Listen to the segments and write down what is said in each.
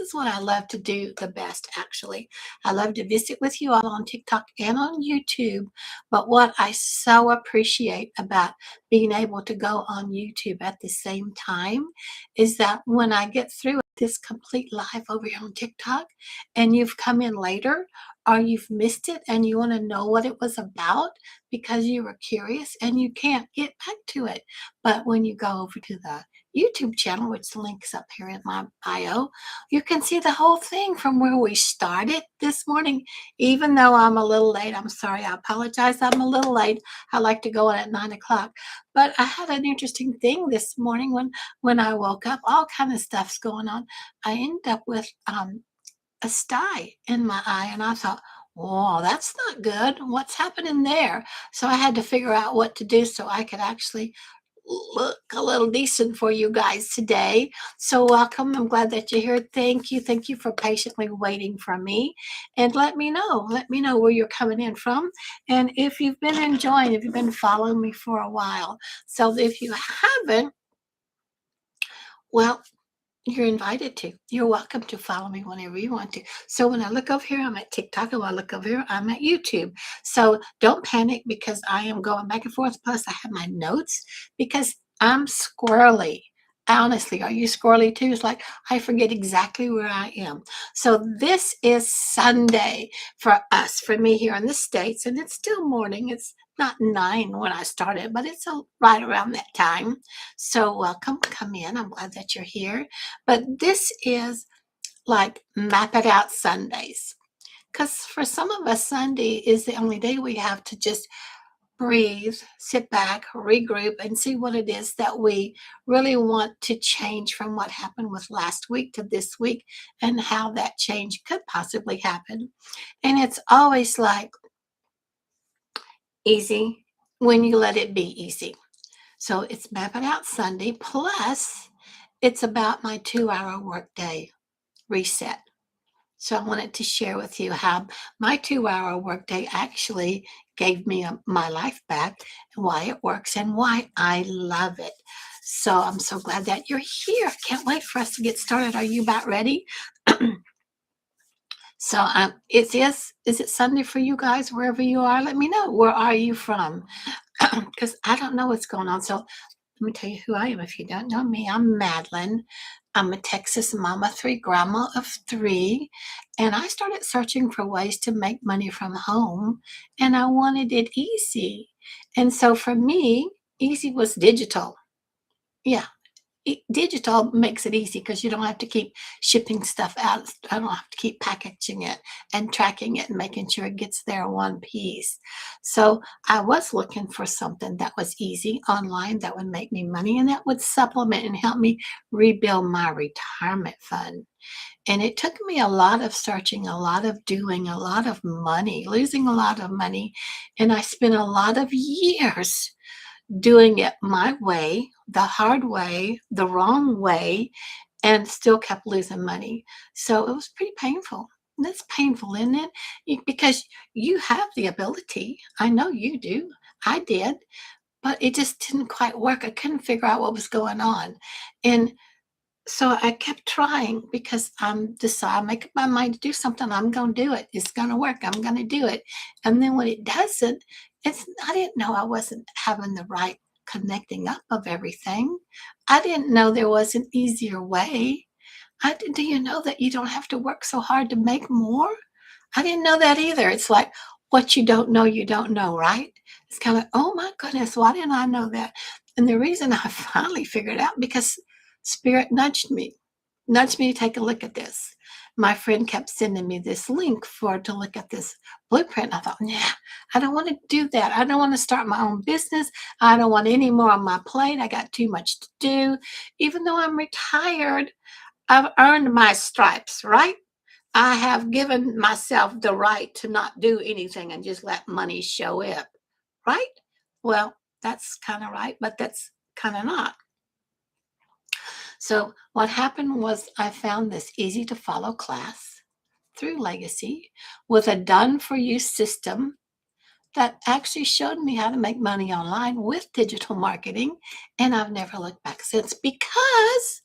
is what I love to do the best, actually. I love to visit with you all on TikTok and on YouTube. But what I so appreciate about being able to go on YouTube at the same time is that when I get through this complete live over here on TikTok and you've come in later or you've missed it and you want to know what it was about because you were curious and you can't get back to it. But when you go over to the YouTube channel, which links up here in my bio, you can see the whole thing from where we started this morning. Even though I'm a little late, I'm sorry, I apologize, I'm a little late. I like to go in at 9 o'clock. But I had an interesting thing this morning when I woke up. All kind of stuff's going on. I ended up with a sty in my eye, and I thought, "Whoa, that's not good. What's happening there?" So I had to figure out what to do so I could actually look a little decent for you guys today. So welcome. I'm glad that you're here. Thank you. Thank you for patiently waiting for me. And let me know. Let me know where you're coming in from. And if you've been enjoying, if you've been following me for a while. So if you haven't, well, you're invited to. You're welcome to follow me whenever you want to. So when I look over here, I'm at TikTok, and when I look over here, I'm at YouTube. So don't panic because I am going back and forth. Plus, I have my notes because I'm squirrely. Honestly, are you squirrely too? It's like I forget exactly where I am. So this is Sunday for us, for me here in the States, and it's still morning. It's not 9 when I started, but it's right around that time. So welcome, come in. I'm glad that you're here. But this is like map it out Sundays. Because for some of us, Sunday is the only day we have to just breathe, sit back, regroup, and see what it is that we really want to change from what happened with last week to this week and how that change could possibly happen. And it's always like easy when you let it be easy. So it's Map It Out Sunday, plus it's about my 2-hour workday reset. So I wanted to share with you how my 2-hour workday actually gave me my life back and why it works and why I love it. So I'm so glad that you're here. Can't wait for us to get started. Are you about ready? So is it Sunday for you guys wherever you are? Let me know. Where are you from? Because I don't know what's going on. So let me tell you who I am if you don't know me. I'm Madeline. I'm a Texas mama 3, grandma of 3, and I started searching for ways to make money from home, and I wanted it easy. And so for me, easy was digital. Yeah, digital makes it easy because you don't have to keep shipping stuff out. I don't have to keep packaging it and tracking it and making sure it gets there in one piece. So I was looking for something that was easy online that would make me money and that would supplement and help me rebuild my retirement fund. And it took me a lot of searching, a lot of doing, a lot of money, losing a lot of money. And I spent a lot of years doing it my way, the hard way, the wrong way, and still kept losing money. So it was pretty painful. That's painful, isn't it? Because you have the ability. I know you do. I did, but it just didn't quite work. I couldn't figure out what was going on. And so I kept trying because I make up my mind to do something. I'm going to do it. It's going to work. I'm going to do it. And then when it doesn't, I didn't know I wasn't having the right connecting up of everything. I didn't know there was an easier way. Do you know that you don't have to work so hard to make more? I didn't know that either. It's like what you don't know, right? It's kind of, oh my goodness, why didn't I know that? And the reason I finally figured out because Spirit nudged me to take a look at this. My friend kept sending me this link to look at this blueprint. I thought, nah, I don't want to do that. I don't want to start my own business. I don't want any more on my plate. I got too much to do. Even though I'm retired, I've earned my stripes, right? I have given myself the right to not do anything and just let money show up, right? Well, that's kind of right, but that's kind of not. So what happened was I found this easy to follow class through Legacy with a done for you system that actually showed me how to make money online with digital marketing. And I've never looked back since because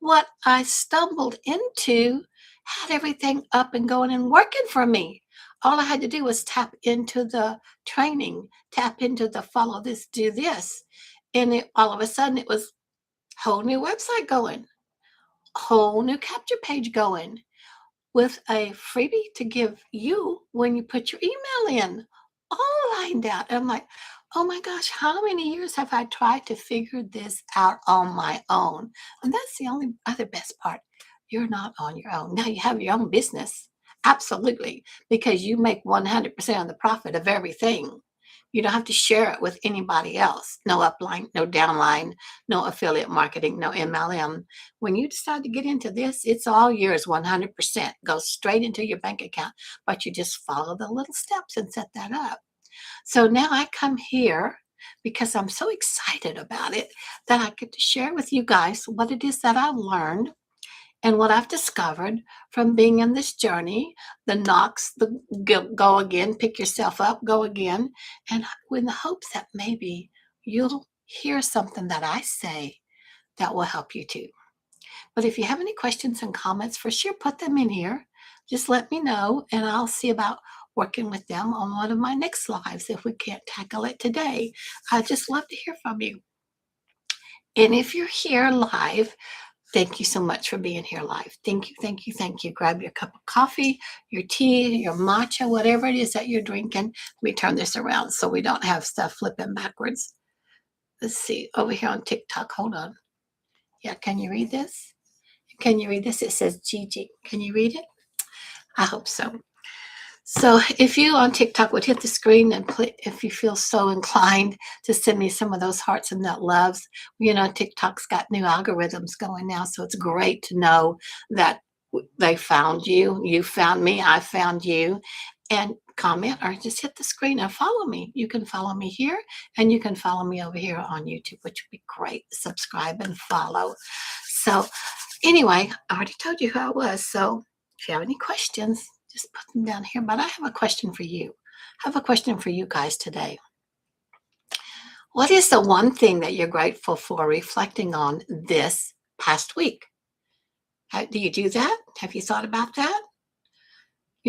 what I stumbled into had everything up and going and working for me. All I had to do was tap into the training, tap into the follow this, do this. And all of a sudden it was whole new website going, whole new capture page going with a freebie to give you when you put your email in, all lined out. And I'm like, oh my gosh, how many years have I tried to figure this out on my own? And that's the only other best part. You're not on your own. Now you have your own business. Absolutely. Because you make 100% of the profit of everything. You don't have to share it with anybody else. No upline, no downline, no affiliate marketing, no MLM. When you decide to get into this, it's all yours 100%. Goes straight into your bank account, but you just follow the little steps and set that up. So now I come here because I'm so excited about it that I get to share with you guys what it is that I've learned and what I've discovered from being in this journey, the knocks, the go again, pick yourself up, go again, and in the hopes that maybe you'll hear something that I say that will help you too. But if you have any questions and comments, for sure put them in here. Just let me know, and I'll see about working with them on one of my next lives if we can't tackle it today. I'd just love to hear from you. And if you're here live, thank you so much for being here live. Thank you, thank you, thank you. Grab your cup of coffee, your tea, your matcha, whatever it is that you're drinking. Let me turn this around so we don't have stuff flipping backwards. Let's see, over here on TikTok. Hold on. Yeah, can you read this? Can you read this? It says Gigi. Can you read it? I hope so. So if you on TikTok would hit the screen and if you feel so inclined to send me some of those hearts and that loves, TikTok's got new algorithms going now. So it's great to know that they found you, you found me, I found you, and comment or just hit the screen and follow me. You can follow me here and you can follow me over here on YouTube, which would be great. Subscribe and follow. So anyway, I already told you who I was. So if you have any questions, just put them down here. But I have a question for you. I have a question for you guys today. What is the one thing that you're grateful for reflecting on this past week? Do you do that? Have you thought about that?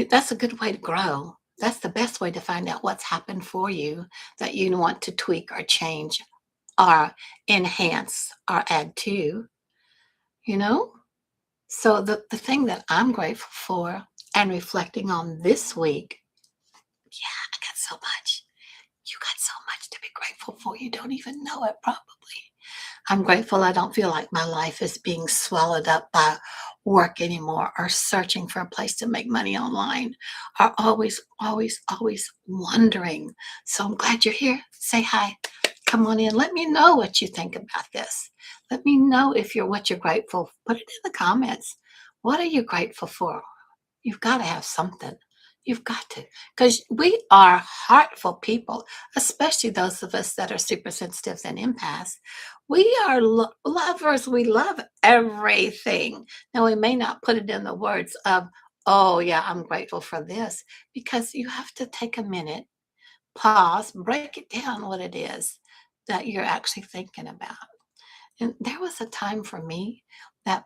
That's a good way to grow. That's the best way to find out what's happened for you that you want to tweak or change or enhance or add to, you know? So the thing that I'm grateful for and reflecting on this week, yeah, I got so much. You got so much to be grateful for. You don't even know it, probably. I'm grateful I don't feel like my life is being swallowed up by work anymore or searching for a place to make money online or always, always, always wondering. So I'm glad you're here. Say hi. Come on in. Let me know what you think about this. Let me know if you're what you're grateful for. Put it in the comments. What are you grateful for? You've got to have something. You've got to, because we are heartful people, especially those of us that are super sensitives and empaths. We are lovers. We love everything. Now, we may not put it in the words of, oh, yeah, I'm grateful for this, because you have to take a minute, pause, break it down what it is that you're actually thinking about. And there was a time for me that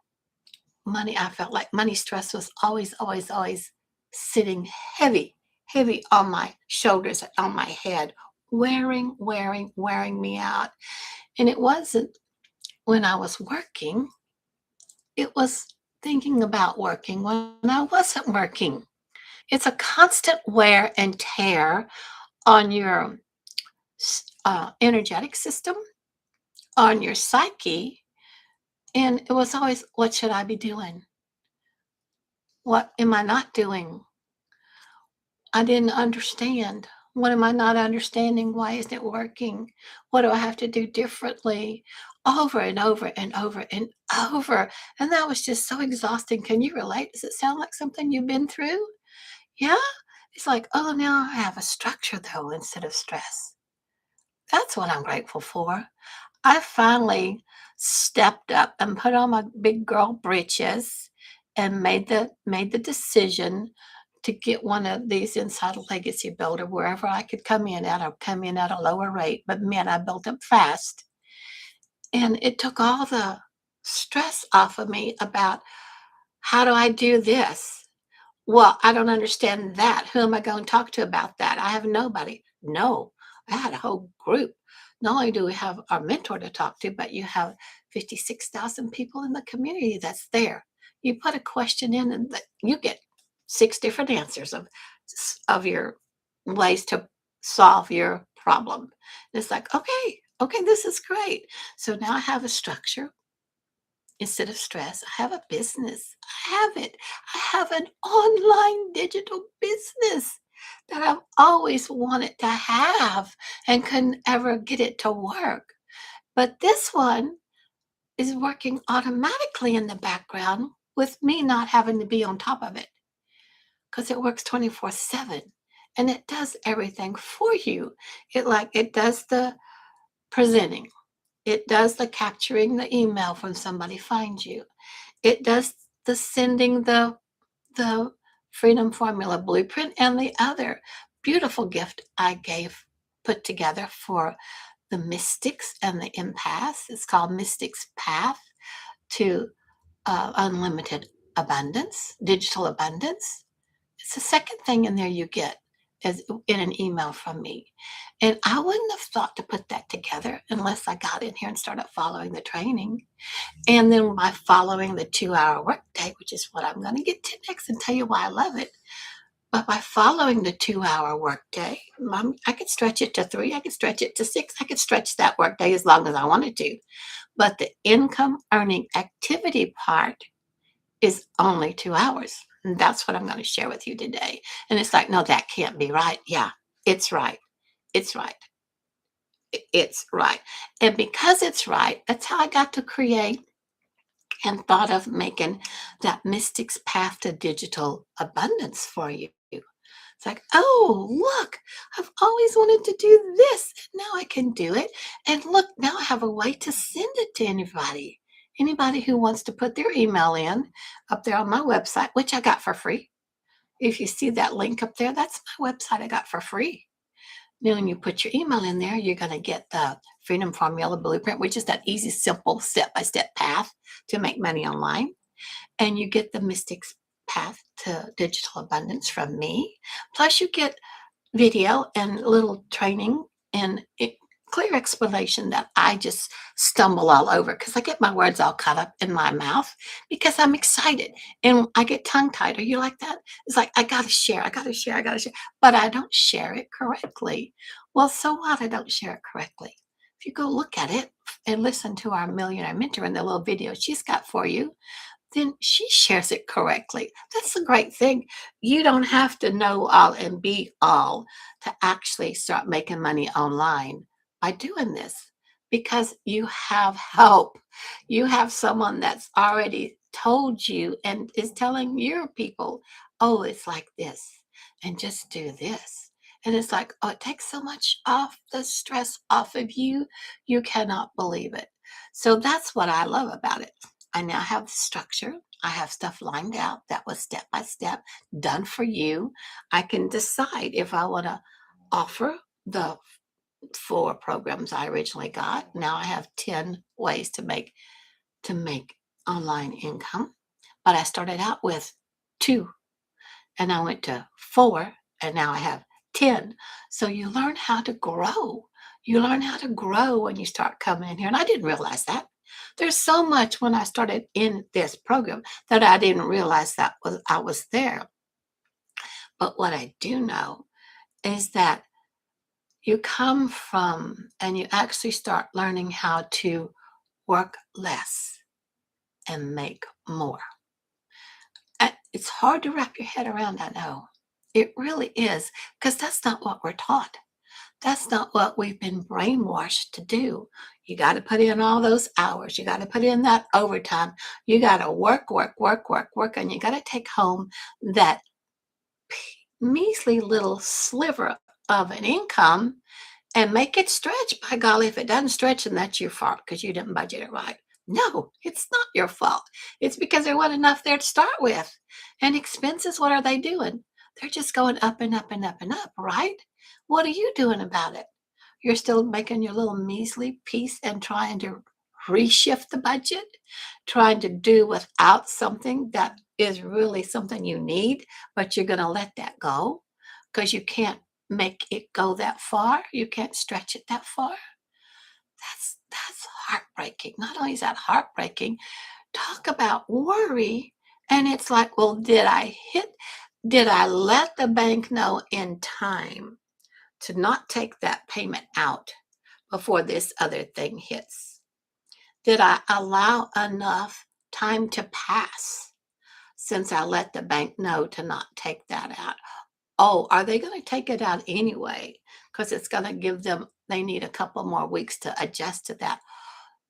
I felt like money stress was always, always, always sitting heavy, heavy on my shoulders, on my head, wearing me out. And it wasn't when I was working, it was thinking about working when I wasn't working. It's a constant wear and tear on your energetic system, on your psyche. And it was always, what should I be doing? What am I not doing? I didn't understand. What am I not understanding? Why isn't it working? What do I have to do differently? Over and over and over and over. And that was just so exhausting. Can you relate? Does it sound like something you've been through? Yeah? It's like, oh, now I have a structure though instead of stress. That's what I'm grateful for. I finally stepped up and put on my big girl britches and made the decision to get one of these inside a legacy builder wherever I could come in at. I'll come in at a lower rate, but man, I built up fast. And it took all the stress off of me about How do I do this? Well, I don't understand that. Who am I going to talk to about that? I have nobody. No, I had a whole group. Not only do we have our mentor to talk to, but you have 56,000 people in the community that's there. You put a question in and you get six different answers of your ways to solve your problem. And it's like, okay, this is great. So now I have a structure instead of stress. I have a business. I have it. I have an online digital business that I've always wanted to have and couldn't ever get it to work. But this one is working automatically in the background with me not having to be on top of it because it works 24/7 and it does everything for you. It does the presenting. It does the capturing the email when somebody finds you. It does the sending the Freedom Formula blueprint and the other beautiful gift I gave put together for the mystics and the empaths. It's called Mystics Path to Unlimited Abundance, Digital Abundance. It's the second thing in there you get as in an email from me. And I wouldn't have thought to put that together unless I got in here and started following the training. And then by following the 2-hour workday, which is what I'm going to get to next and tell you why I love it. But by following the 2-hour workday, I could stretch it to 3, I could stretch it to 6, I could stretch that workday as long as I wanted to. But the income earning activity part is only 2 hours. And that's what I'm going to share with you today. And it's like, no, that can't be right. Yeah, it's right. It's right. It's right. And because it's right, that's how I got to create and thought of making that Mystic's Path to Digital Abundance for you. It's like, oh, look, I've always wanted to do this. And now I can do it. And look, now I have a way to send it to anybody. Anybody who wants to put their email in up there on my website, which I got for free. If you see that link up there, that's my website I got for free. Then when you put your email in there, you're going to get the Freedom Formula Blueprint, which is that easy, simple, step-by-step path to make money online. And you get the Mystic's Path to Digital Abundance from me. Plus, you get video and little training and clear explanation that I just stumble all over because I get my words all caught up in my mouth because I'm excited and I get tongue tied. Are you like that? It's like, I got to share, I got to share, I got to share, but I don't share it correctly. Well, so what? I don't share it correctly. If you go look at it and listen to our millionaire mentor in the little video she's got for you, then she shares it correctly. That's the great thing. You don't have to know all and be all to actually start making money online by doing this because you have help. You have someone that's already told you and is telling your people, oh, it's like this, and just do this. And it's like, oh, it takes so much off the stress off of you. You cannot believe it. So that's what I love about it. I now have the structure. I have stuff lined out that was step by step done for you. I can decide if I want to offer the 4 programs I originally got. Now I have 10 ways to make online income. But I started out with 2 and I went to 4 and now I have 10. So you learn how to grow. You learn how to grow when you start coming in here. And I didn't realize that. There's so much when I started in this program that I didn't realize that I was there. But what I do know is that you come from and you actually start learning how to work less and make more. It's hard to wrap your head around, I know. It really is, because that's not what we're taught. That's not what we've been brainwashed to do. You got to put in all those hours. You got to put in that overtime. You got to work, work, work, work, work, and you got to take home that measly little sliver of an income and make it stretch. By golly, if it doesn't stretch, then that's your fault because you didn't budget it right. No, it's not your fault. It's because there wasn't enough there to start with. And expenses, what are they doing? They're just going up and up and up and up, right? What are you doing about it? You're still making your little measly piece and trying to reshift the budget, trying to do without something that is really something you need, but you're going to let that go because you can't make it go that far. You can't stretch it that far. That's heartbreaking. Not only is that heartbreaking, talk about worry. And it's like, well, did I let the bank know in time to not take that payment out before this other thing hits? Did I allow enough time to pass since I let the bank know to not take that out? Oh, are they going to take it out anyway? Because it's going to give them, they need a couple more weeks to adjust to that.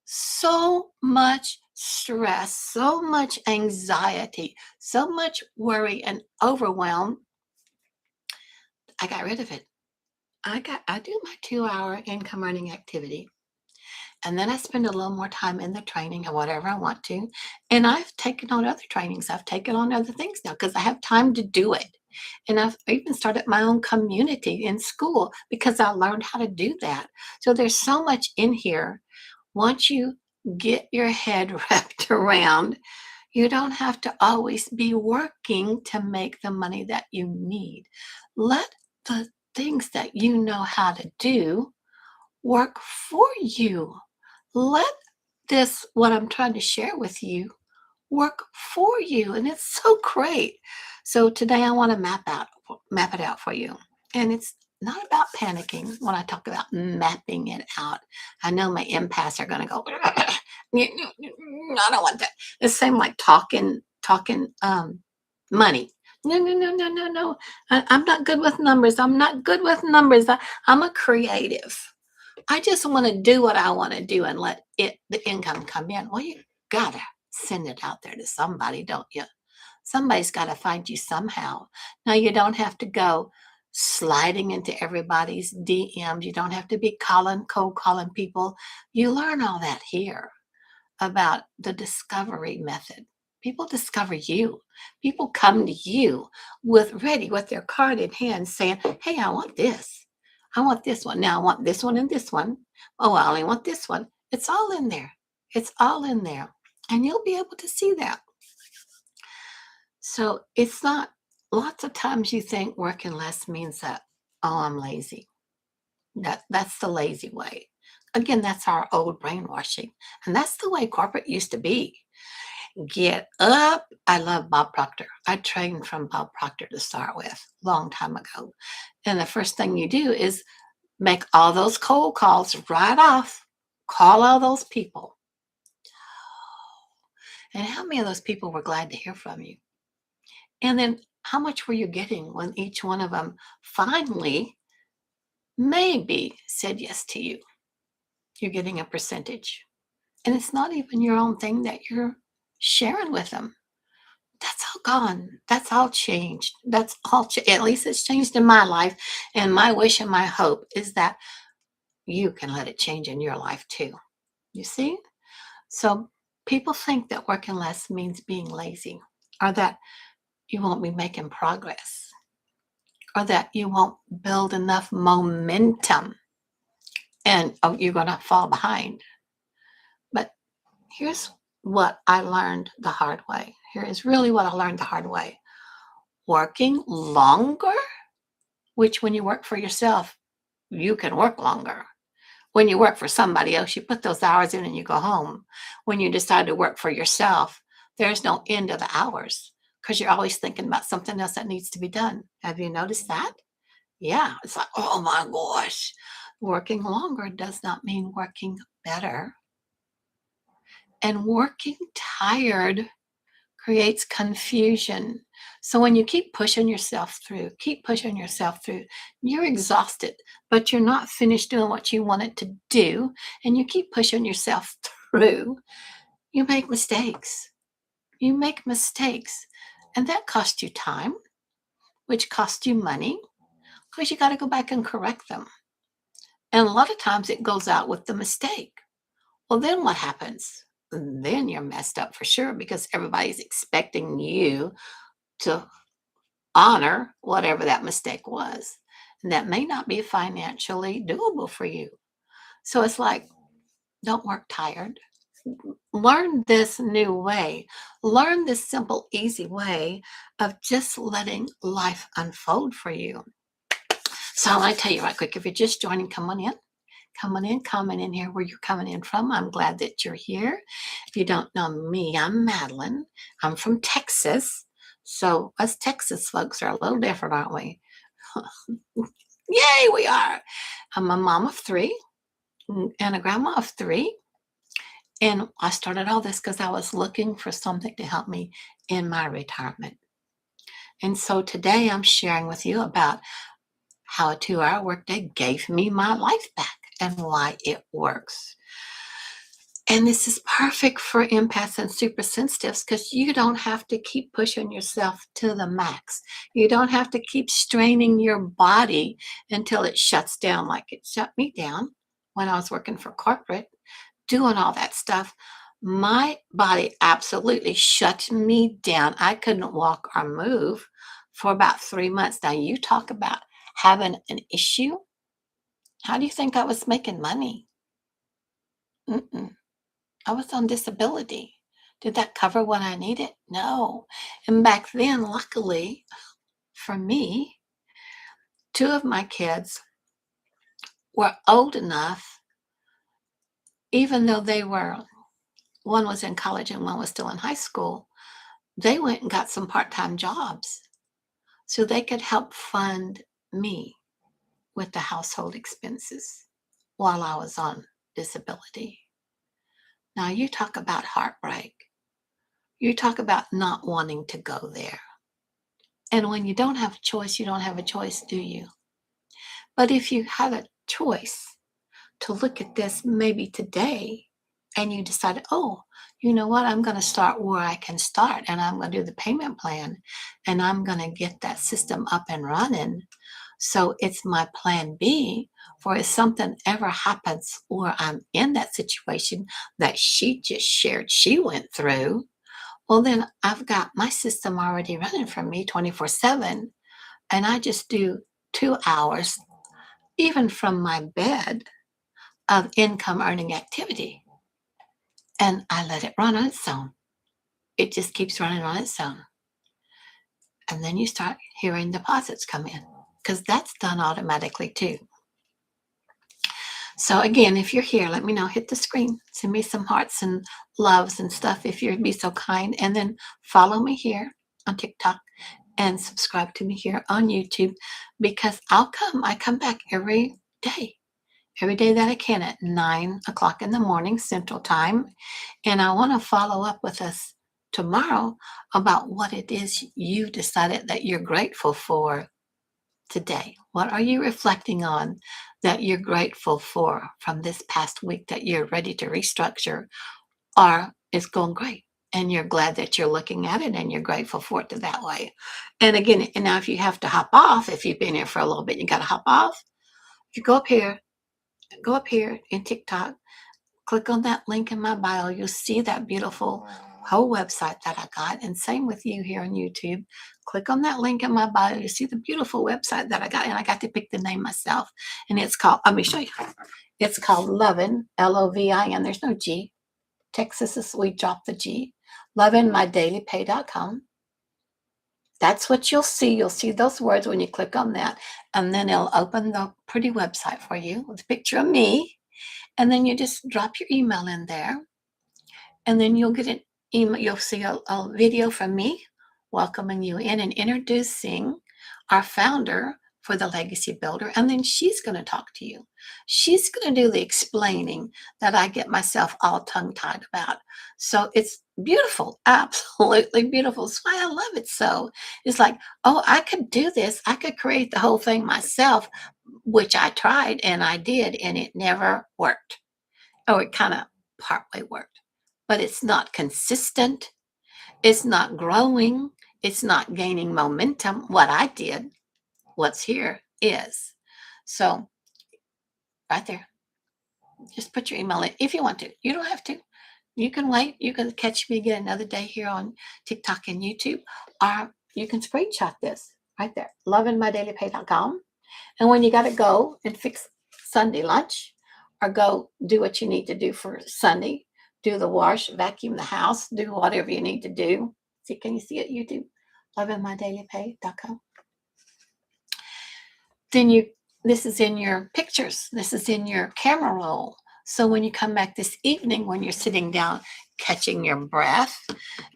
So much stress, so much anxiety, so much worry and overwhelm. I got rid of it. I do my 2 hour income earning activity. And then I spend a little more time in the training or whatever I want to. And I've taken on other trainings. I've taken on other things now because I have time to do it. And I've even started my own community in school because I learned how to do that. So there's so much in here. Once you get your head wrapped around, you don't have to always be working to make the money that you need. Let the things that you know how to do work for you. Let this, what I'm trying to share with you, work for you. And it's so great. So today I want to map it out for you. And it's not about panicking when I talk about mapping it out. I know my empaths are going to go, I don't want that. It's the same like talking money. No, no, no, no, no, no. I'm not good with numbers. I'm not good with numbers. I'm a creative. I just want to do what I want to do and let the income come in. Well, you gotta send it out there to somebody, don't you? Somebody's got to find you somehow. Now, you don't have to go sliding into everybody's DMs. You don't have to be cold calling people. You learn all that here about the discovery method. People discover you. People come to you with their card in hand saying, hey, I want this. I want this one. Now I want this one and this one. Oh, I only want this one. It's all in there. It's all in there. And you'll be able to see that. So it's not, lots of times you think working less means that, oh, I'm lazy. That's the lazy way. Again, that's our old brainwashing. And that's the way corporate used to be. Get up. I love Bob Proctor. I trained from Bob Proctor to start with long time ago. And the first thing you do is make all those cold calls right off. Call all those people. And how many of those people were glad to hear from you? And then how much were you getting when each one of them finally maybe said yes to you? You're getting a percentage. And it's not even your own thing that you're sharing with them. That's all gone. That's all changed. That's all, at least it's changed in my life. And my wish and my hope is that you can let it change in your life too. You see? So people think that working less means being lazy or that you won't be making progress or that you won't build enough momentum and you're going to fall behind. But here's what I learned the hard way. Here is really what I learned the hard way. Working longer, which when you work for yourself, you can work longer. When you work for somebody else, you put those hours in and you go home. When you decide to work for yourself, there's no end of the hours because you're always thinking about something else that needs to be done. Have you noticed that? Yeah, it's like, oh my gosh. Working longer does not mean working better. And working tired creates confusion. So when you keep pushing yourself through, you're exhausted, but you're not finished doing what you wanted to do, and you keep pushing yourself through, you make mistakes. You make mistakes, and that costs you time, which costs you money, because you got to go back and correct them. And a lot of times it goes out with the mistake. Well, then what happens? Then you're messed up for sure because everybody's expecting you to honor whatever that mistake was. And that may not be financially doable for you. So it's like, don't work tired. Learn this new way. Learn this simple, easy way of just letting life unfold for you. So I tell you right quick, if you're just joining, come on in. Come on in, comment in here where you're coming in from. I'm glad that you're here. If you don't know me, I'm Madeline. I'm from Texas. So us Texas folks are a little different, aren't we? Yay, we are. I'm a mom of three and a grandma of three. And I started all this because I was looking for something to help me in my retirement. And so today I'm sharing with you about how a 2-hour workday gave me my life back and why it works. And this is perfect for empaths and super sensitives because you don't have to keep pushing yourself to the max. You don't have to keep straining your body until it shuts down like it shut me down when I was working for corporate, doing all that stuff. My body absolutely shut me down. I couldn't walk or move for about 3 months. Now, you talk about having an issue. How do you think I was making money? Mm-mm. I was on disability. Did that cover what I needed? No. And back then, luckily for me, two of my kids were old enough, even though one was in college and one was still in high school, they went and got some part-time jobs so they could help fund me with the household expenses while I was on disability. Now, you talk about heartbreak. You talk about not wanting to go there. And when you don't have a choice, you don't have a choice, do you? But if you had a choice to look at this maybe today and you decided, oh, you know what, I'm going to start where I can start and I'm going to do the payment plan and I'm going to get that system up and running. So it's my plan B for if something ever happens or I'm in that situation that she just shared she went through. Well, then I've got my system already running for me 24/7, and I just do 2 hours, even from my bed, of income earning activity. And I let it run on its own. It just keeps running on its own. And then you start hearing deposits come in because that's done automatically too. So again, if you're here, let me know. Hit the screen. Send me some hearts and loves and stuff if you'd be so kind. And then follow me here on TikTok and subscribe to me here on YouTube because I come back every day that I can at 9 o'clock in the morning Central Time. And I want to follow up with us tomorrow about what it is you decided that you're grateful for today. What are you reflecting on that you're grateful for from this past week that you're ready to restructure or it's going great? And you're glad that you're looking at it and you're grateful for it that way. And again, and now if you have to hop off, if you've been here for a little bit, you got to hop off. If you go up here in TikTok, click on that link in my bio. You'll see that beautiful whole website that I got. And same with you here on YouTube. Click on that link in my bio. You see the beautiful website that I got. And I got to pick the name myself. And it's called, let me show you. It's called Lovin, Lovin. There's no G. Texas is, we dropped the G. LovinMyDailyPay.com. That's what you'll see. You'll see those words when you click on that. And then it'll open the pretty website for you with a picture of me. And then you just drop your email in there. And then you'll get an email. You'll see a video from me welcoming you in and introducing our founder for the Legacy Builder. And then she's going to talk to you. She's going to do the explaining that I get myself all tongue-tied about. So it's beautiful, absolutely beautiful. That's why I love it so. It's like, oh, I could do this. I could create the whole thing myself, which I tried and I did, and it never worked. Oh, it kind of partway worked, but it's not consistent. It's not growing. It's not gaining momentum. What I did, what's here is. So right there, just put your email in if you want to. You don't have to. You can wait. You can catch me again another day here on TikTok and YouTube, or you can screenshot this right there, lovinmydailypay.com. And when you got to go and fix Sunday lunch or go do what you need to do for Sunday, do the wash, vacuum the house, do whatever you need to do. See, can you see it? YouTube, lovingmydailypay.com. Then this is in your pictures. This is in your camera roll. So when you come back this evening, when you're sitting down, catching your breath,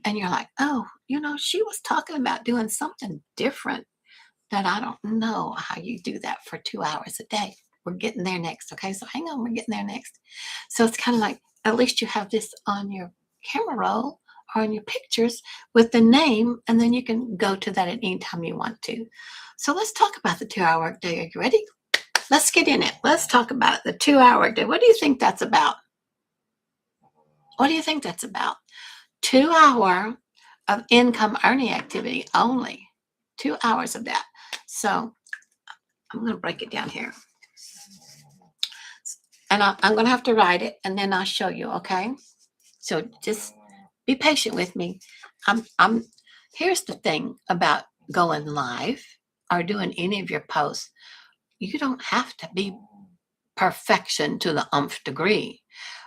and you're like, oh, she was talking about doing something different that I don't know how you do that for 2 hours a day. We're getting there next. Okay. So hang on. We're getting there next. So it's kind of like, at least you have this on your camera roll or in your pictures with the name, and then you can go to that at any time you want to. So let's talk about the 2-hour workday. Are you ready? Let's get in it. Let's talk about it. The 2-hour workday. What do you think that's about? What do you think that's about? 2 hour of income earning activity only. 2 hours of that. So I'm going to break it down here. And I'm going to have to write it, and then I'll show you, okay? So just be patient with me. Here's the thing about going live or doing any of your posts. You don't have to be perfection to the nth degree.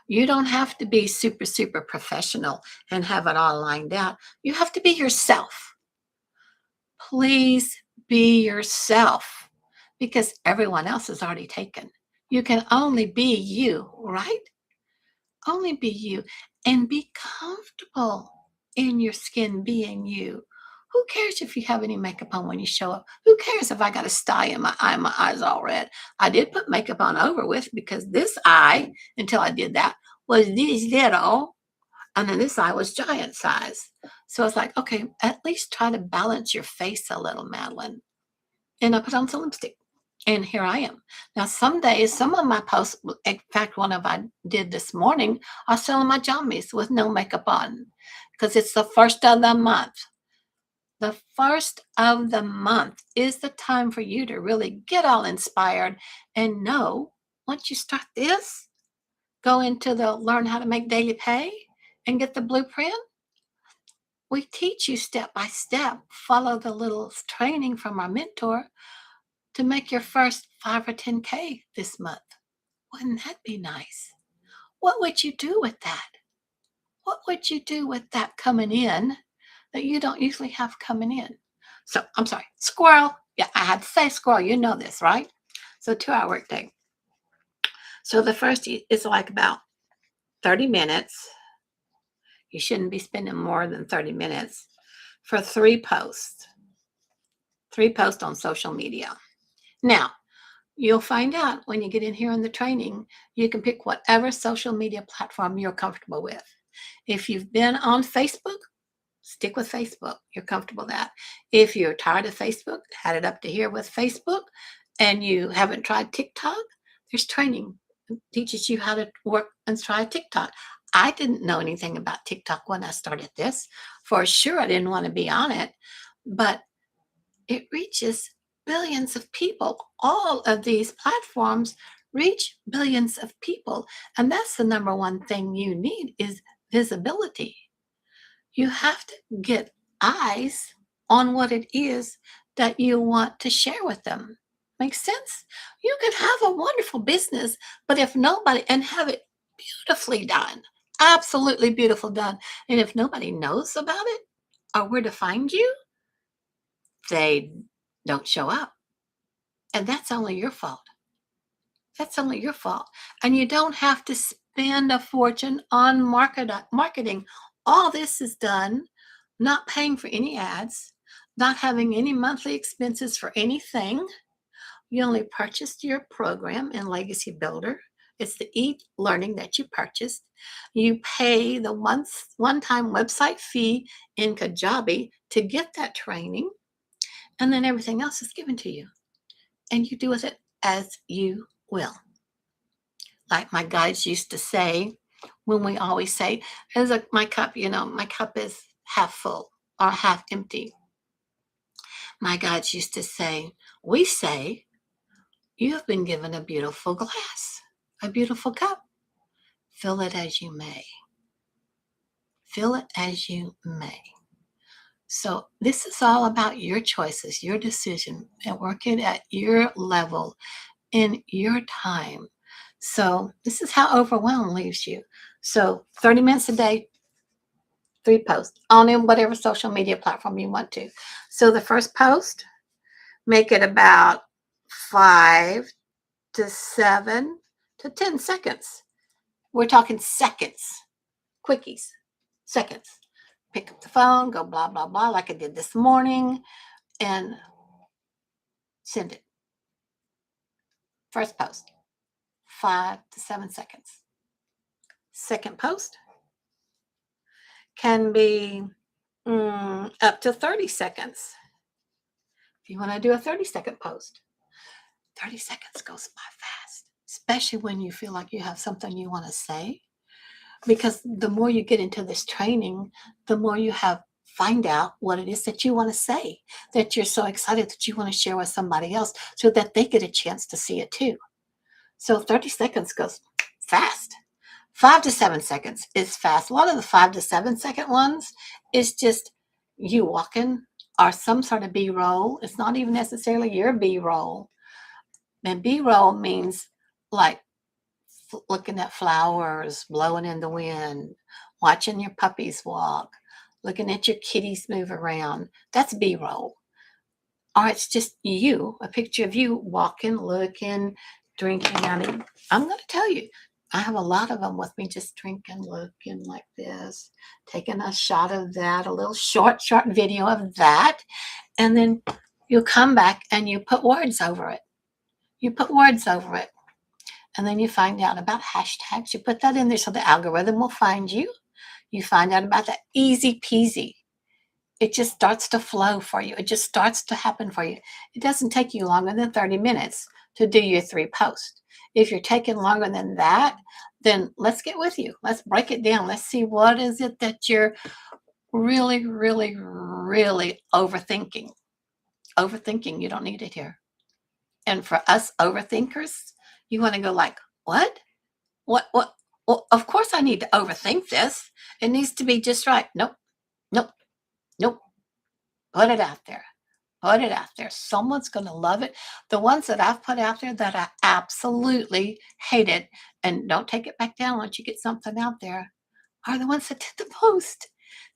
You don't have to be super, super professional and have it all lined out. You have to be yourself. Please be yourself, because everyone else is already taken. You can only be you, right? Only be you, and be comfortable in your skin being you. Who cares if you have any makeup on when you show up? Who cares if I got a sty in my eye, my eye's all red? I did put makeup on over with, because this eye, until I did that, was this little, and then this eye was giant size. So it's like, okay, at least try to balance your face a little, Madeline. And I put on some lipstick. And here I am. Now, some days, some of my posts, in fact, one of I did this morning, I was selling my jammies with no makeup on, because it's the first of the month. The first of the month is the time for you to really get all inspired and know, once you start this, go into the learn how to make daily pay and get the blueprint. We teach you step by step, follow the little training from our mentor to make your first 5 or 10K this month. Wouldn't that be nice? What would you do with that? What would you do with that coming in that you don't usually have coming in? So, I'm sorry, squirrel. Yeah, I had to say squirrel. You know this, right? So 2-hour workday. So the first is like about 30 minutes. You shouldn't be spending more than 30 minutes for 3 posts. 3 posts on social media. Now, you'll find out when you get in here in the training, you can pick whatever social media platform you're comfortable with. If you've been on Facebook, stick with Facebook. You're comfortable with that. If you're tired of Facebook, had it up to here with Facebook, and you haven't tried TikTok, there's training. It teaches you how to work and try TikTok. I didn't know anything about TikTok when I started this. For sure, I didn't want to be on it, but it reaches billions of people. All of these platforms reach billions of people. And that's the number one thing you need is visibility. You have to get eyes on what it is that you want to share with them. Makes sense? You can have a wonderful business, but if nobody, and have it beautifully done, absolutely beautiful done. And if nobody knows about it or where to find you, they don't show up. And that's only your fault. That's only your fault. And you don't have to spend a fortune on marketing. All this is done not paying for any ads, not having any monthly expenses for anything. You only purchased your program in Legacy Builder. It's the e-learning that you purchased. You pay the one-time website fee in Kajabi to get that training, and then everything else is given to you. And you do with it as you will. Like my guides used to say, when we always say, my cup, my cup is half full or half empty. My guides used to say, we say, you have been given a beautiful glass, a beautiful cup. Fill it as you may. Fill it as you may. So this is all about your choices, your decision, and working at your level in your time. So this is how overwhelm leaves you. So 30 minutes a day, 3 posts on in whatever social media platform you want to. So the first post, make it about 5 to 7 to 10 seconds. We're talking seconds, quickies, seconds. Pick up the phone, go blah, blah, blah, like I did this morning, and send it. First post, 5 to 7 seconds. Second post can be up to 30 seconds. If you want to do a 30-second post, 30 seconds goes by fast, especially when you feel like you have something you want to say. Because the more you get into this training, the more you find out what it is that you want to say, that you're so excited that you want to share with somebody else so that they get a chance to see it too. So 30 seconds goes fast. 5 to 7 seconds is fast. A lot of the 5 to 7 second ones is just you walking or some sort of B-roll. It's not even necessarily your B-roll. And B-roll means like looking at flowers blowing in the wind, watching your puppies walk, looking at your kitties move around. That's B-roll. Or it's just you, a picture of you walking, looking, drinking. I mean, I'm going to tell you, I have a lot of them with me just drinking, looking like this, taking a shot of that, a little short video of that. And then you come back and you put words over it. You put words over it. And then you find out about hashtags. You put that in there so the algorithm will find you. You find out about that, easy peasy. It just starts to flow for you. It just starts to happen for you. It doesn't take you longer than 30 minutes to do your 3 posts. If you're taking longer than that, then let's get with you. Let's break it down. Let's see what is it that you're really, really, really overthinking. Overthinking, you don't need it here. And for us overthinkers, you want to go like, what? What? Well, of course I need to overthink this. It needs to be just right. Nope, nope, nope. Put it out there. Put it out there. Someone's going to love it. The ones that I've put out there that I absolutely hated, and don't take it back down once you get something out there, are the ones that did the post.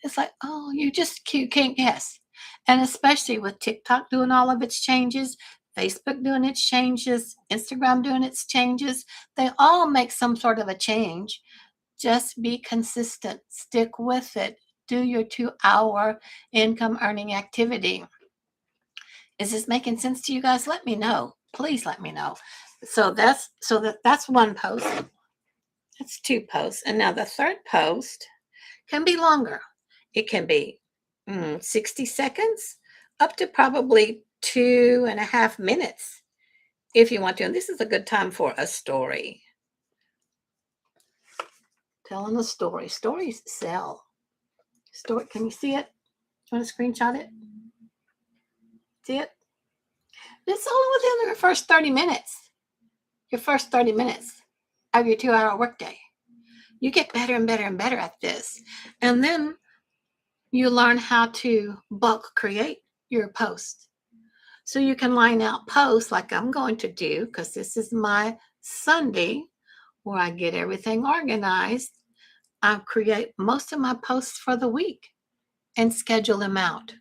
It's like, oh, you can't guess. And especially with TikTok doing all of its changes, Facebook doing its changes, Instagram doing its changes, they all make some sort of a change. Just be consistent. Stick with it. Do your 2-hour income earning activity. Is this making sense to you guys? Let me know. Please let me know. That's one post. That's 2 posts. And now the third post can be longer. It can be 60 seconds up to probably 2.5 minutes if you want to. And this is a good time for a story. Telling a story. Stories sell. Story. Can you see it? You want to screenshot it? See it? It's only within your first 30 minutes. Your first 30 minutes of your 2-hour workday. You get better and better and better at this. And then you learn how to bulk create your posts. So you can line out posts like I'm going to do, because this is my Sunday where I get everything organized. I create most of my posts for the week and schedule them out.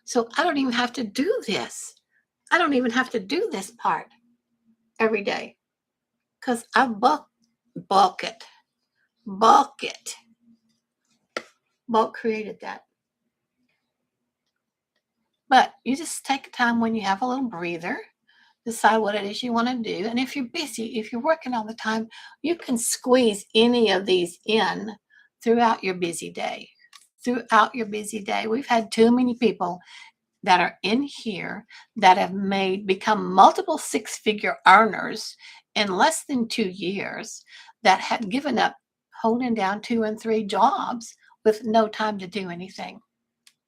So I don't even have to do this. I don't even have to do this part every day because I bulk it. Bulk it. Bulk created that. But you just take time when you have a little breather, decide what it is you want to do. And if you're busy, if you're working all the time, you can squeeze any of these in throughout your busy day. Throughout your busy day. We've had too many people that are in here that have become multiple 6-figure earners in less than 2 years, that had given up holding down 2 and 3 jobs with no time to do anything.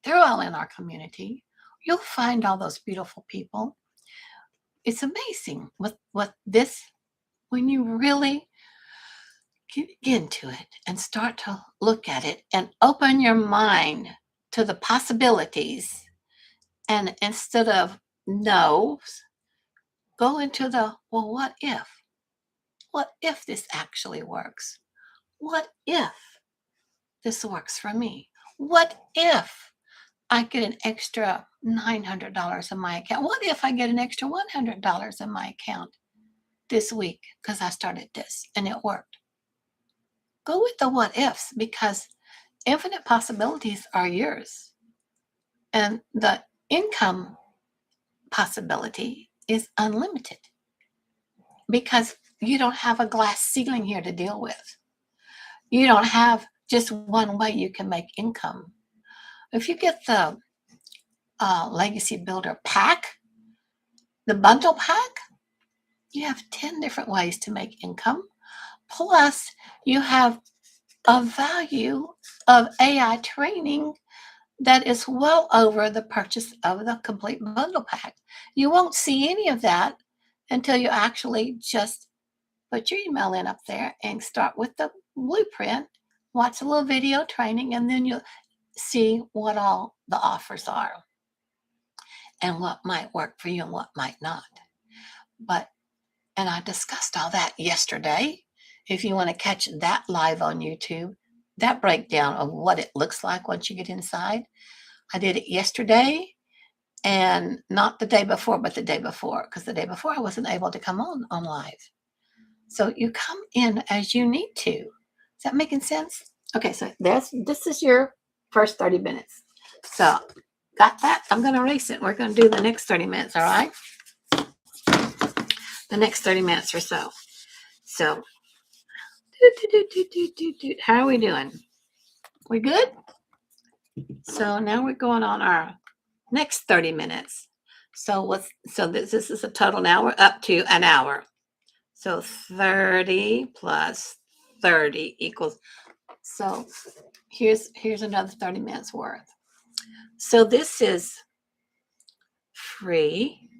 They're all in our community. You'll find all those beautiful people. It's amazing with this, when you really get into it and start to look at it and open your mind to the possibilities. And instead of no's, go into the, well, what if? What if this actually works? what if this works for me? What if I get an extra $900 in my account? What if I get an extra $100 in my account this week because I started this and it worked? Go with the what ifs because infinite possibilities are yours. And the income possibility is unlimited because you don't have a glass ceiling here to deal with. You don't have just one way you can make income. If you get the Legacy Builder pack, the bundle pack, you have 10 different ways to make income. Plus, you have a value of AI training that is well over the purchase of the complete bundle pack. You won't see any of that until you actually just put your email in up there and start with the blueprint, watch a little video training, and then you'll see what all the offers are and what might work for you and what might not. And I discussed all that yesterday. If you want to catch that live on YouTube, that breakdown of what it looks like once you get inside, I did it yesterday and not the day before, but the day before, because the day before I wasn't able to come on live. So you come in as you need to. Is that making sense? Okay, so this is your first 30 minutes. So got that? I'm going to erase it. We're going to do the next 30 minutes, all right? The next 30 minutes or so. So, how are we doing? We good? So now we're going on our next 30 minutes. So this is a total now. We're up to an hour. So 30 plus 30 equals. So here's another 30 minutes worth. So this is free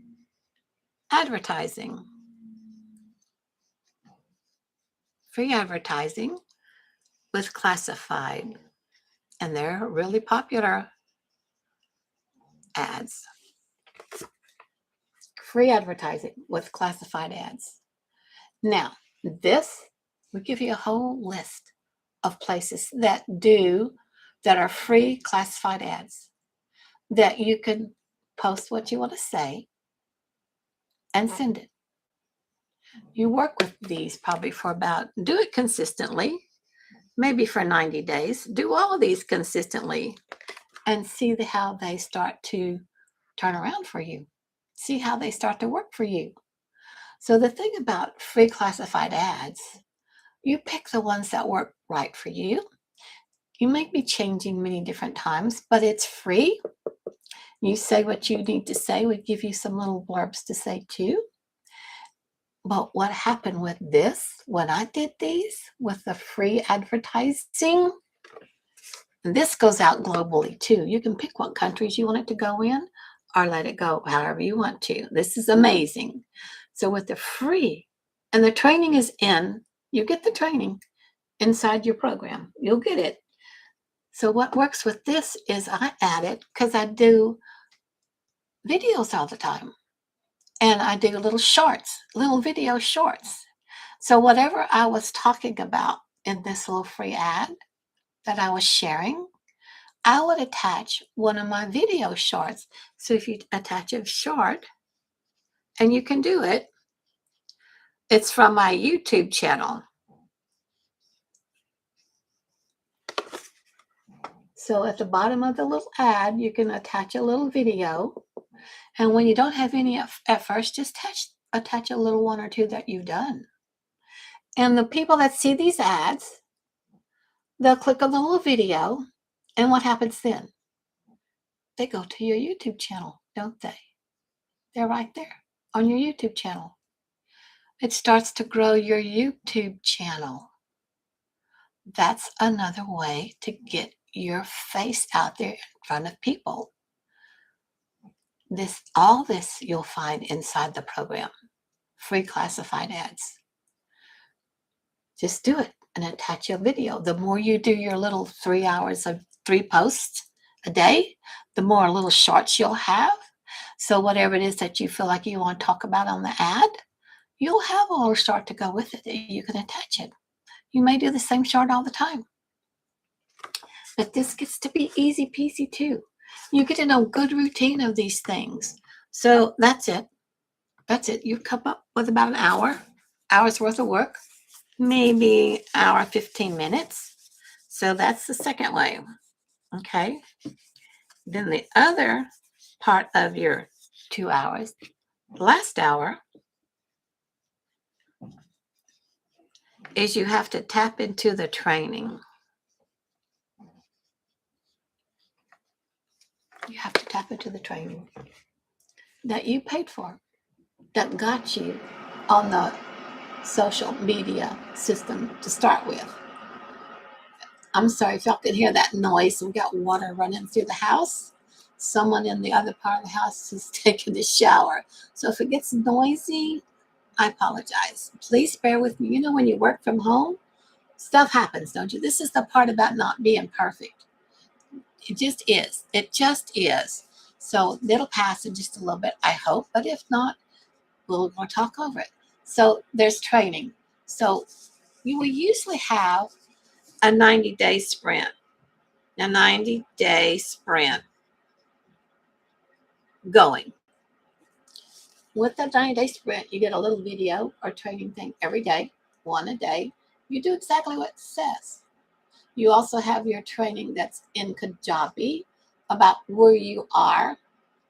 advertising. Free advertising with classified. And they're really popular ads. Free advertising with classified ads. Now, this will give you a whole list of places that are free classified ads that you can post what you want to say and send it. You work with these probably for do it consistently, maybe for 90 days. Do all of these consistently and see how they start to turn around for you. See how they start to work for you. So the thing about free classified ads, you pick the ones that work right for you. You might be changing many different times, but it's free. You say what you need to say. We give you some little blurbs to say too. But what happened with this, when I did these with the free advertising, this goes out globally too. You can pick what countries you want it to go in or let it go however you want to. This is amazing. So with the free, and the training is you get the training inside your program. You'll get it. So what works with this is I add it because I do videos all the time. And I do little video shorts. So whatever I was talking about in this little free ad that I was sharing, I would attach one of my video shorts. So if you attach a short, and you can do it, it's from my YouTube channel. So at the bottom of the little ad, you can attach a little video. And when you don't have any at first, just attach a little one or two that you've done. And the people that see these ads, they'll click on the little video. And what happens then? They go to your YouTube channel, don't they? They're right there on your YouTube channel. It starts to grow your YouTube channel. That's another way to get your face out there in front of people. All this you'll find inside the program. Free classified ads. Just do it and attach your video. The more you do your little 3 hours of 3 posts a day, the more little shorts you'll have. So whatever it is that you feel like you want to talk about on the ad, you'll have a little short to go with it. You can attach it. You may do the same chart all the time, but this gets to be easy peasy too. You get in a good routine of these things. So that's it. That's it. You come up with about an hour's worth of work, maybe hour, 15 minutes. So that's the second way. Okay. Then the other part of your 2 hours, last hour, is you have to tap into the training. You have to tap into the training that you paid for, that got you on the social media system to start with. I'm sorry if y'all can hear that noise. We got water running through the house. Someone in the other part of the house is taking a shower. So if it gets noisy, I apologize. Please bear with me. You know, when you work from home, stuff happens, don't you? This is the part about not being perfect. It just is. It just is. So it'll pass in just a little bit, I hope. But if not, we'll talk over it. So there's training. So you will usually have a 90-day sprint. A 90-day sprint going. With that 90-day sprint, you get a little video or training thing every day, one a day. You do exactly what it says. You also have your training that's in Kajabi about where you are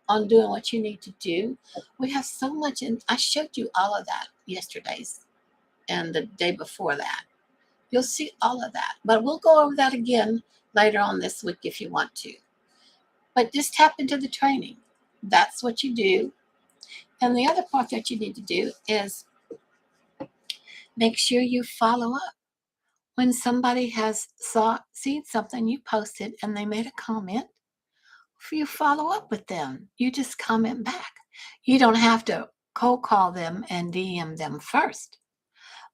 on doing what you need to do. We have so much, and I showed you all of that yesterday's and the day before that. You'll see all of that, but we'll go over that again later on this week if you want to. But just tap into the training. That's what you do. And the other part that you need to do is make sure you follow up. When somebody has seen something you posted and they made a comment, you follow up with them. You just comment back. You don't have to cold call them and DM them first.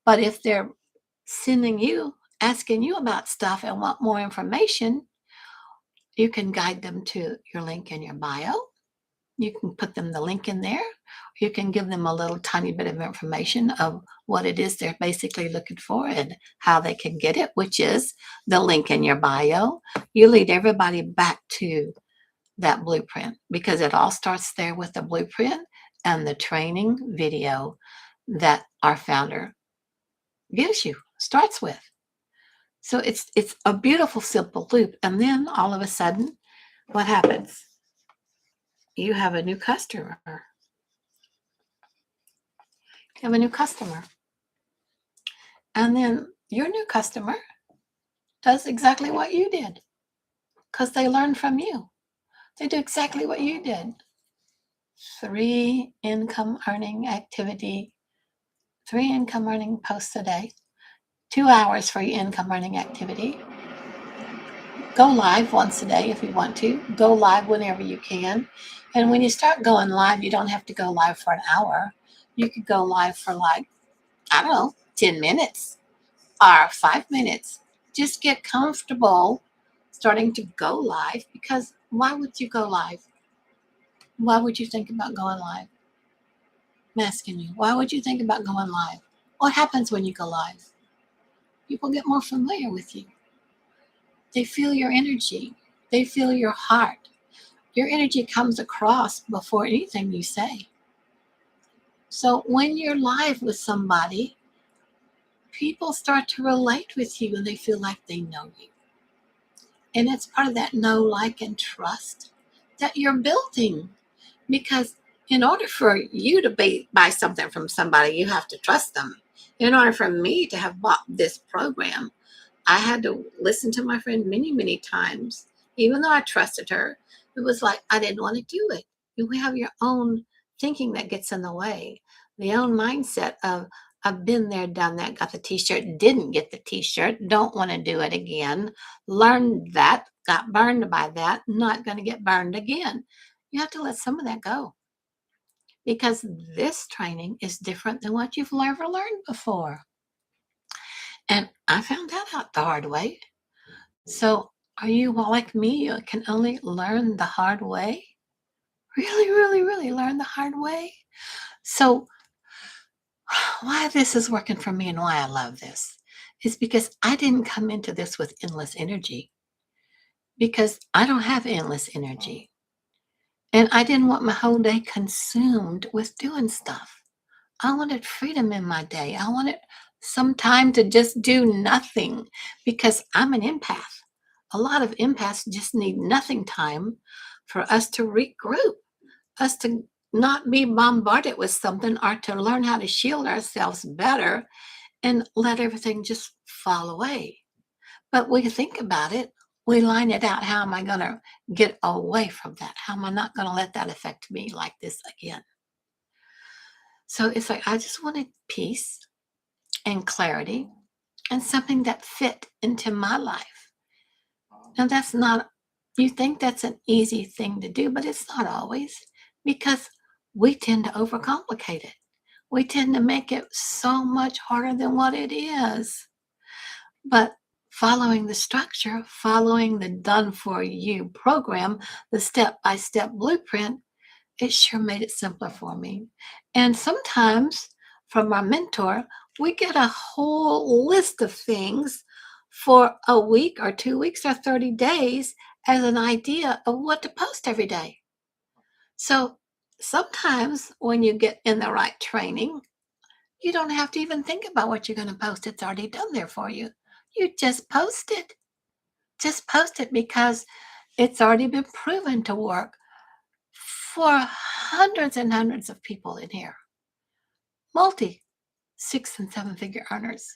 But if they're sending you, asking you about stuff and want more information, you can guide them to your link in your bio. You can put them the link in there. You can give them a little tiny bit of information of what it is they're basically looking for and how they can get it, which is the link in your bio. You lead everybody back to that blueprint because it all starts there with the blueprint and the training video that our founder gives you, starts with. So it's a beautiful, simple loop. And then all of a sudden, what happens? You have a new customer. You have a new customer. And then your new customer does exactly what you did because they learn from you. They do exactly what you did. 3 income earning activity, 3 income earning posts a day, 2 hours for your income earning activity. Go live once a day if you want to. Go live whenever you can. And when you start going live, you don't have to go live for an hour. You could go live for like, I don't know, 10 minutes or 5 minutes. Just get comfortable starting to go live because why would you go live? Why would you think about going live? I'm asking you, why would you think about going live? What happens when you go live? People get more familiar with you. They feel your energy. They feel your heart. Your energy comes across before anything you say. So when you're live with somebody, people start to relate with you and they feel like they know you. And it's part of that know, like, and trust that you're building. Because in order for you to buy something from somebody, you have to trust them. In order for me to have bought this program, I had to listen to my friend many, many times. Even though I trusted her, it was like I didn't want to do it. You have your own thinking that gets in the way, the own mindset of I've been there, done that, got the t-shirt, didn't get the t-shirt, don't want to do it again, learned that, got burned by that, not going to get burned again. You have to let some of that go because this training is different than what you've ever learned before. And I found that out the hard way. So are you like me? You can only learn the hard way? Really, really, really learn the hard way? So why this is working for me and why I love this is because I didn't come into this with endless energy, because I don't have endless energy. And I didn't want my whole day consumed with doing stuff. I wanted freedom in my day. I wanted some time to just do nothing, because I'm an empath. A lot of empaths just need nothing time for us to regroup, us to not be bombarded with something, or to learn how to shield ourselves better and let everything just fall away. But we think about it, we line it out. How am I going to get away from that? How am I not going to let that affect me like this again? So it's like, I just wanted peace and clarity and something that fit into my life. Now, that's not, you think that's an easy thing to do, but it's not always, because we tend to overcomplicate it. We tend to make it so much harder than what it is. But following the structure, following the done for you program, the step by step blueprint, it sure made it simpler for me. And sometimes from our mentor, we get a whole list of things for a week or 2 weeks or 30 days as an idea of what to post every day. So sometimes when you get in the right training, you don't have to even think about what you're going to post. It's already done there for you. You just post it. Just post it, because it's already been proven to work for hundreds and hundreds of people in here. Multi 6 and 7 figure earners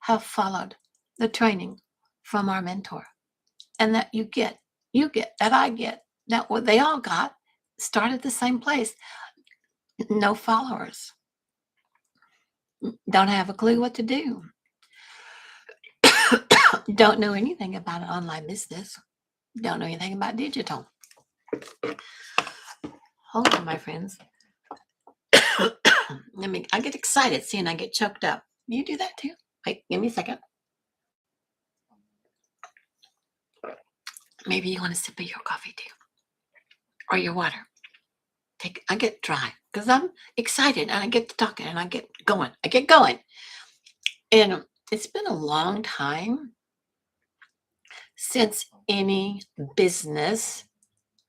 have followed the training from our mentor, and that that I get, that what they all got, started the same place. No followers, don't have a clue what to do, don't know anything about an online business, don't know anything about digital. Hold on, my friends. I get excited seeing I get choked up. You do that too? Wait, give me a second. Maybe you want to sip of your coffee too, or your water. I get dry because I'm excited, and I get to talking, and I get going. And it's been a long time since any business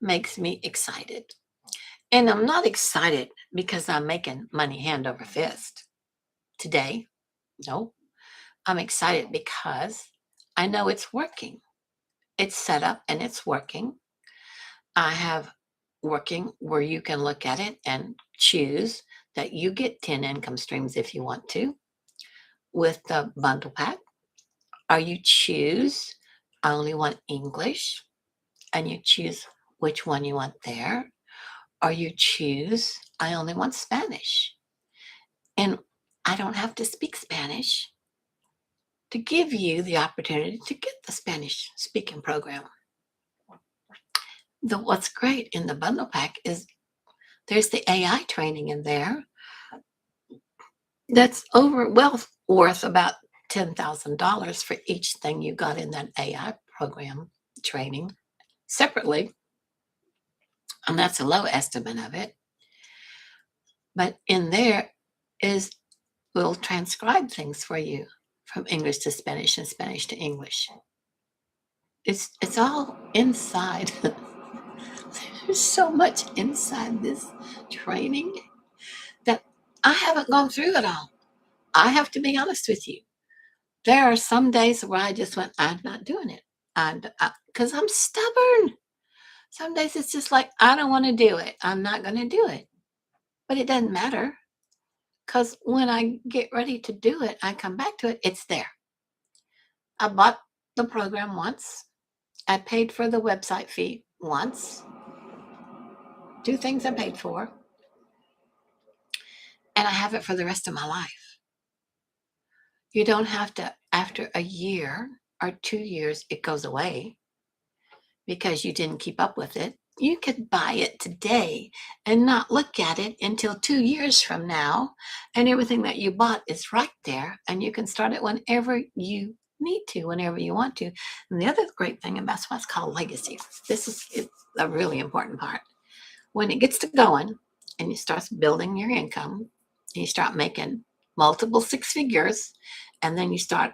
makes me excited. And I'm not excited because I'm making money hand over fist today. No, I'm excited because I know it's working. It's set up and it's working. I have working where you can look at it and choose that you get 10 income streams if you want to with the bundle pack, or you choose I only want English, and you choose which one you want there, or you choose I only want Spanish, and I don't have to speak Spanish to give you the opportunity to get the Spanish speaking program. What's great in the bundle pack is there's the AI training in there that's worth about $10,000 for each thing you got in that AI program training separately. And that's a low estimate of it. But in there is, we'll transcribe things for you from English to Spanish and Spanish to English. It's all inside. There's so much inside this training that I haven't gone through it all. I have to be honest with you. There are some days where I just went, I'm not doing it. Because I'm stubborn. Some days it's just like, I don't want to do it. I'm not going to do it. But it doesn't matter, because when I get ready to do it, I come back to it. It's there. I bought the program once. I paid for the website fee once. 2 things I paid for. And I have it for the rest of my life. You don't have to, after a year or 2 years, it goes away because you didn't keep up with it. You could buy it today and not look at it until 2 years from now, and everything that you bought is right there, and you can start it whenever you need to, whenever you want to. And the other great thing about what's called legacy, it's a really important part. When it gets to going and you start building your income, and you start making multiple 6 figures, and then you start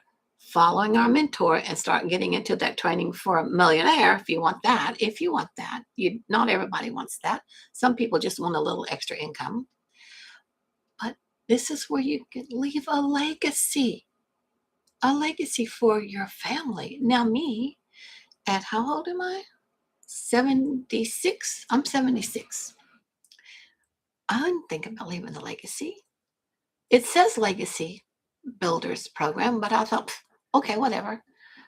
following our mentor and start getting into that training for a millionaire if you want that. If you want that, not everybody wants that. Some people just want a little extra income. But this is where you can leave a legacy for your family. Now, me, at how old am I? 76. I'm 76. I didn't think about leaving a legacy. It says legacy builders program, but I thought, okay, whatever.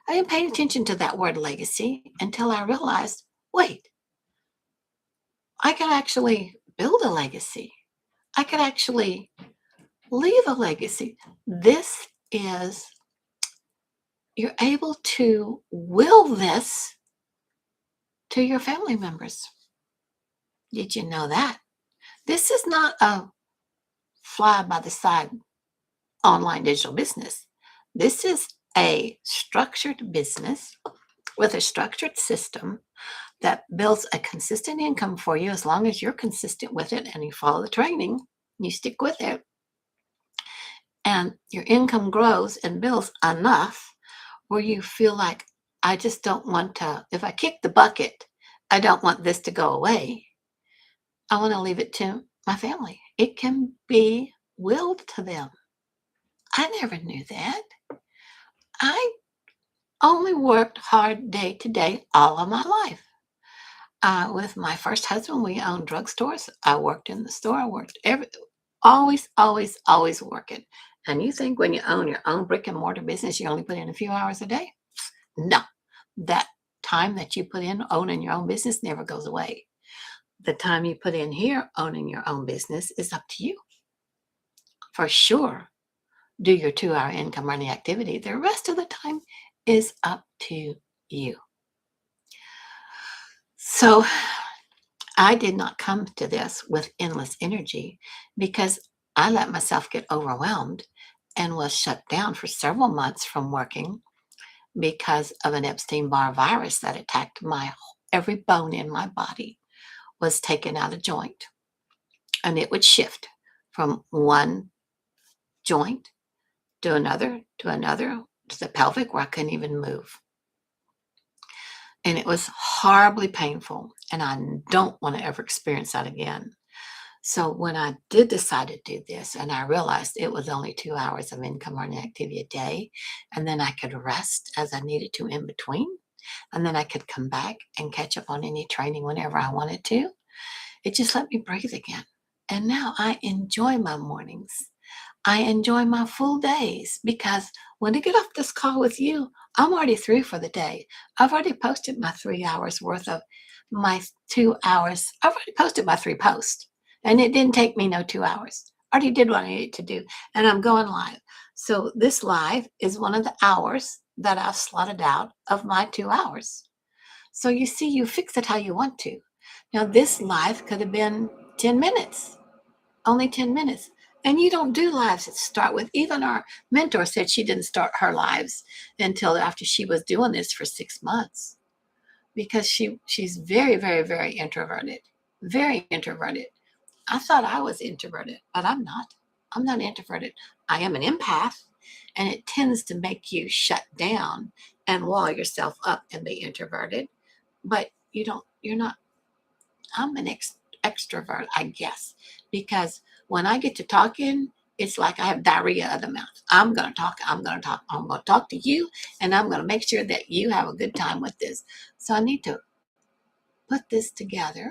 I didn't pay attention to that word legacy until I realized, wait, I could actually build a legacy. I could actually leave a legacy. This is, you're able to will this to your family members. Did you know that? This is not a fly by the side online digital business. This is a structured business with a structured system that builds a consistent income for you as long as you're consistent with it and you follow the training, you stick with it, and your income grows and builds enough where you feel like, I just don't want to, if I kick the bucket, I don't want this to go away. I want to leave it to my family. It can be willed to them. I never knew that. I only worked hard day to day all of my life. With my first husband, we owned drugstores. I worked in the store. I worked always, always, always working. And you think when you own your own brick and mortar business, you only put in a few hours a day? No, that time that you put in owning your own business never goes away. The time you put in here owning your own business is up to you. For sure, do your 2-hour income earning activity. The rest of the time is up to you. So I did not come to this with endless energy because I let myself get overwhelmed and was shut down for several months from working because of an Epstein-Barr virus that attacked every bone in my body was taken out of joint, and it would shift from one joint to another, to the pelvic where I couldn't even move. And it was horribly painful, and I don't want to ever experience that again. So when I did decide to do this, and I realized it was only 2 hours of income earning activity a day, and then I could rest as I needed to in between, and then I could come back and catch up on any training whenever I wanted to, it just let me breathe again. And now I enjoy my mornings. I enjoy my full days because when I get off this call with you, I'm already through for the day. I've already posted my 3 hours worth of my 2 hours. I've already posted my 3 posts, and it didn't take me no 2 hours. I already did what I needed to do, and I'm going live. So this live is one of the hours that I've slotted out of my 2 hours. So you see, you fix it how you want to. Now, this live could have been 10 minutes, only 10 minutes. And you don't do lives that start with, even our mentor said she didn't start her lives until after she was doing this for 6 months because she's very, very, very introverted, very introverted. I thought I was introverted, but I'm not. I'm not introverted. I am an empath, and it tends to make you shut down and wall yourself up and be introverted. But you're not. I'm an extrovert, I guess, because when I get to talking, it's like I have diarrhea of the mouth. I'm going to talk. I'm going to talk. I'm going to talk to you, and I'm going to make sure that you have a good time with this. So I need to put this together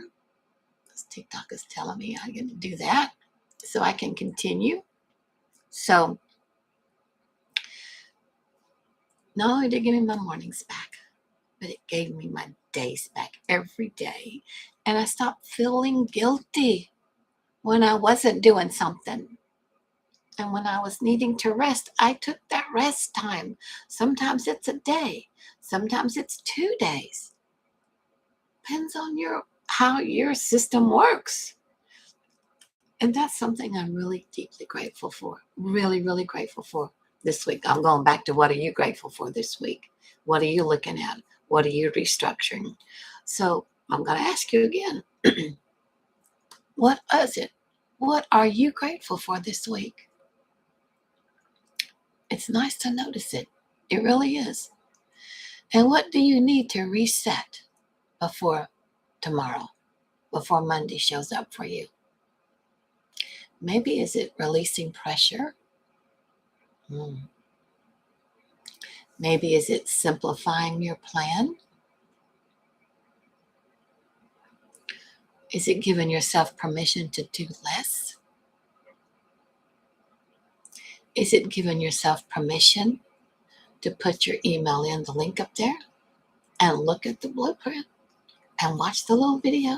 because TikTok is telling me I get to do that so I can continue. So not only did it give me my mornings back, but it gave me my days back every day. And I stopped feeling guilty when I wasn't doing something. And when I was needing to rest, I took that rest time. Sometimes it's a day, sometimes it's 2 days. Depends on how your system works. And that's something I'm really deeply grateful for. Really, really grateful for this week. I'm going back to what are you grateful for this week? What are you looking at? What are you restructuring? So I'm going to ask you again. What is it? What are you grateful for this week? It's nice to notice it. It really is. And what do you need to reset before tomorrow, before Monday shows up for you? Maybe is it releasing pressure? Hmm. Maybe is it simplifying your plan? Is it giving yourself permission to do less? Is it giving yourself permission to put your email in the link up there and look at the blueprint and watch the little video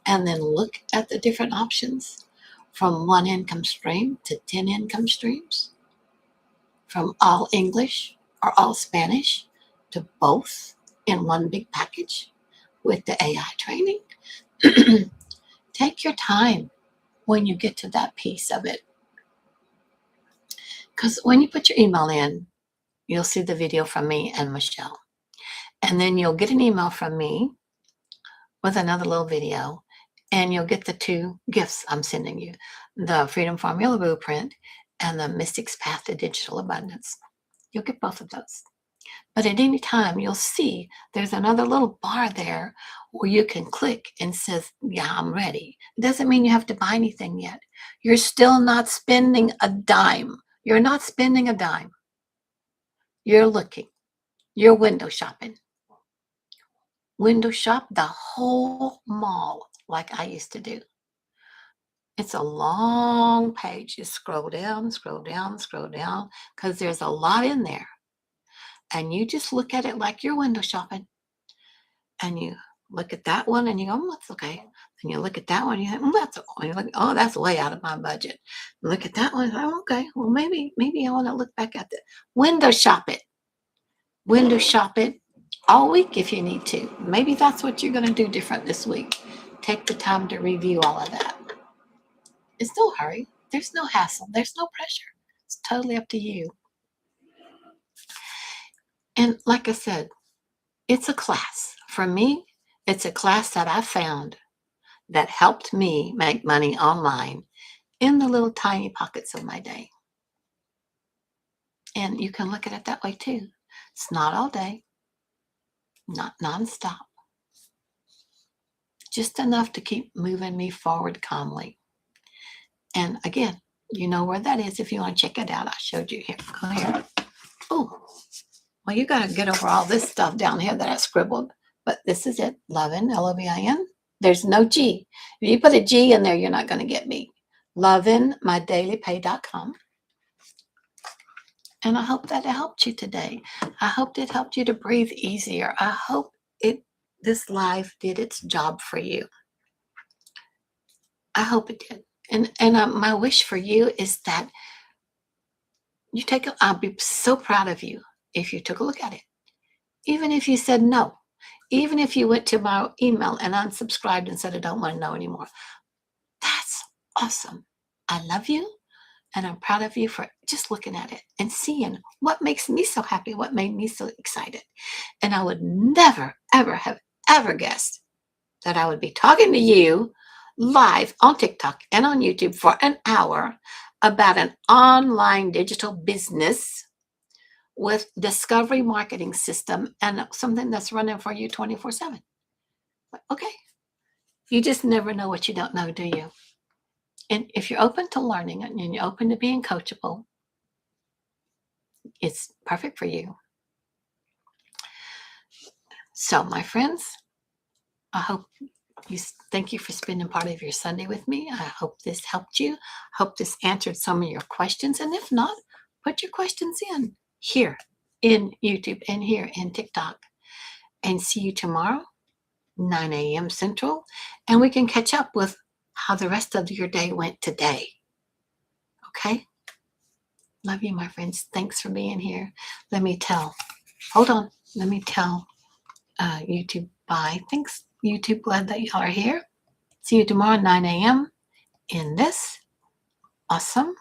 and then look at the different options from one income stream to 10 income streams, from all English or all Spanish to both in one big package with the AI training? Take your time when you get to that piece of it. Because when you put your email in, you'll see the video from me and Michelle. And then you'll get an email from me with another little video, and you'll get the two gifts I'm sending you, the Freedom Formula Blueprint and the Mystic's Path to Digital Abundance. You'll get both of those. But at any time, you'll see there's another little bar there where you can click and says, yeah, I'm ready. It doesn't mean you have to buy anything yet. You're still not spending a dime. You're not spending a dime. You're looking. You're window shopping. Window shop the whole mall like I used to do. It's a long page. You scroll down, scroll down, scroll down, because there's a lot in there. And you just look at it like you're window shopping. And you look at that one and you go, that's okay. And you look at that one, and you think, that's okay. You look, oh, that's way out of my budget. And look at that one, oh, okay. Well, maybe I want to look back at the window shop it. Window shop it all week if you need to. Maybe that's what you're going to do different this week. Take the time to review all of that. It's no hurry. There's no hassle. There's no pressure. It's totally up to you. And like I said, it's a class. For me, it's a class that I found that helped me make money online in the little tiny pockets of my day. And you can look at it that way too. It's not all day, not nonstop, just enough to keep moving me forward calmly. And again, you know where that is if you want to check it out. I showed you here. Go here. Oh, well, you got to get over all this stuff down here that I scribbled. But this is it. Lovin, Lovin. There's no G. If you put a G in there, you're not going to get me. lovinmydailypay.com. And I hope that it helped you today. I hope it helped you to breathe easier. I hope this live did its job for you. I hope it did. And my wish for you is that you I'll be so proud of you if you took a look at it. Even if you said no. Even if you went to my email and unsubscribed and said, I don't want to know anymore. That's awesome. I love you. And I'm proud of you for just looking at it and seeing what makes me so happy, what made me so excited. And I would never, ever have ever guessed that I would be talking to you live on TikTok and on YouTube for an hour about an online digital business with discovery marketing system and something that's running for you 24/7. Okay. You just never know what you don't know, do you? And if you're open to learning and you're open to being coachable, it's perfect for you. So, my friends, I hope thank you for spending part of your Sunday with me. I hope this helped you. I hope this answered some of your questions. And if not, put your questions in here in YouTube and here in TikTok. And see you tomorrow, 9 a.m. Central. And we can catch up with how the rest of your day went today. Okay? Love you, my friends. Thanks for being here. Hold on. Let me tell YouTube bye. Thanks, YouTube. Glad that y'all are here. See you tomorrow, 9 a.m. in this awesome